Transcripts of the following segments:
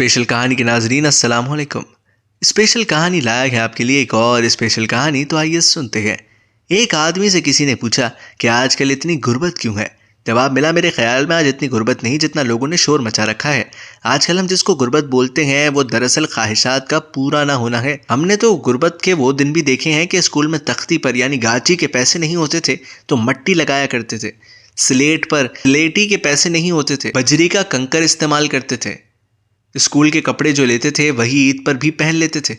Special कहानी के नाजरीन अस्सलाम वालेकुम। स्पेशल कहानी लाया है आपके लिए एक और स्पेशल कहानी, तो आइए सुनते हैं। एक आदमी से किसी ने पूछा कि आजकल इतनी गुर्बत क्यों है। जवाब मिला, मेरे ख्याल में आज इतनी गुर्बत नहीं जितना लोगों ने शोर मचा रखा है। आजकल हम जिसको गुर्बत बोलते हैं वो दरअसल ख्वाहिशात का पूरा ना होना है। हमने तो गुर्बत के वो दिन भी देखे हैं कि स्कूल में तख्ती पर यानी गाची के पैसे नहीं होते थे तो मट्टी लगाया करते थे। स्लेट पर स्लेटी के पैसे नहीं होते थे, बजरी का कंकर इस्तेमाल करते थे। स्कूल के कपड़े जो लेते थे वही ईद पर भी पहन लेते थे।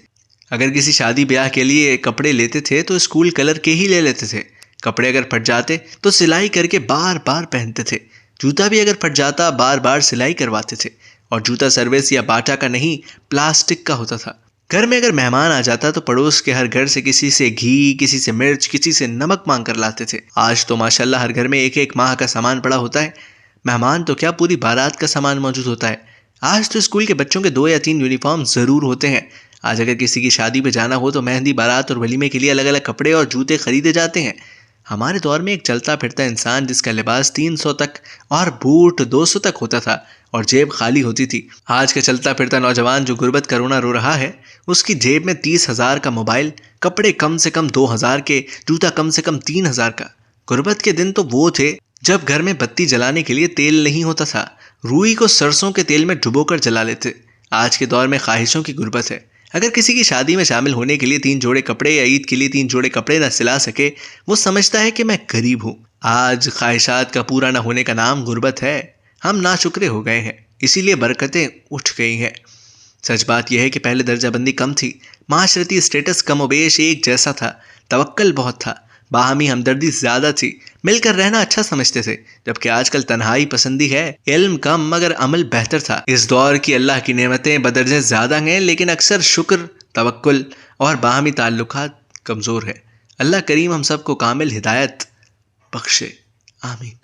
अगर किसी शादी ब्याह के लिए कपड़े लेते थे तो स्कूल कलर के ही ले लेते थे। कपड़े अगर फट जाते तो सिलाई करके बार बार पहनते थे। जूता भी अगर फट जाता बार बार सिलाई करवाते थे। और जूता सर्विस या बाटा का नहीं, प्लास्टिक का होता था। घर में अगर मेहमान आ जाता तो पड़ोस के हर घर से किसी से घी, किसी से मिर्च, किसी से नमक मांग कर लाते थे। आज तो माशाल्लाह हर घर में एक एक माह का सामान पड़ा होता है। मेहमान तो क्या, पूरी बारात का सामान मौजूद होता है। आज तो स्कूल के बच्चों के 2 या 3 यूनिफॉर्म ज़रूर होते हैं। आज अगर किसी की शादी पे जाना हो तो मेहंदी, बारात और वलीमे के लिए अलग अलग कपड़े और जूते खरीदे जाते हैं। हमारे दौर में एक चलता फिरता इंसान जिसका लिबास 300 तक और बूट 200 तक होता था और जेब खाली होती थी। आज का चलता फिरता नौजवान जो गुर्बत का रोना रो रहा है, उसकी जेब में 30,000 का मोबाइल, कपड़े कम से कम 2,000 के, जूता कम से कम 3,000 का। गुर्बत के दिन तो वो थे जब घर में बत्ती जलाने के लिए तेल नहीं होता था। रुई को सरसों के तेल में डुबोकर जला लेते। आज के दौर में ख्वाहिशों की गुर्बत है। अगर किसी की शादी में शामिल होने के लिए 3 जोड़े कपड़े या ईद के लिए 3 जोड़े कपड़े न सिला सके, वो समझता है कि मैं गरीब हूँ। आज ख्वाहिशात का पूरा न होने का नाम गुर्बत है। हम नाशुक्रे हो गए हैं, इसीलिए बरकतें उठ गई हैं। सच बात यह है कि पहले दर्जाबंदी कम थी, माशरती स्टेटस कमोबेश एक जैसा था, तवक्कल बहुत था, बाहमी हमदर्दी ज्यादा थी, मिलकर रहना अच्छा समझते थे। जबकि आजकल तन्हाई पसंदी है, इल्म कम मगर अमल बेहतर था। इस दौर की अल्लाह की नेमतें बदर्जे ज्यादा हैं, लेकिन अक्सर शुक्र, तवक्कुल और बाहमी ताल्लुकात कमजोर है। अल्लाह करीम हम सबको कामिल हिदायत बख्शे, आमीन।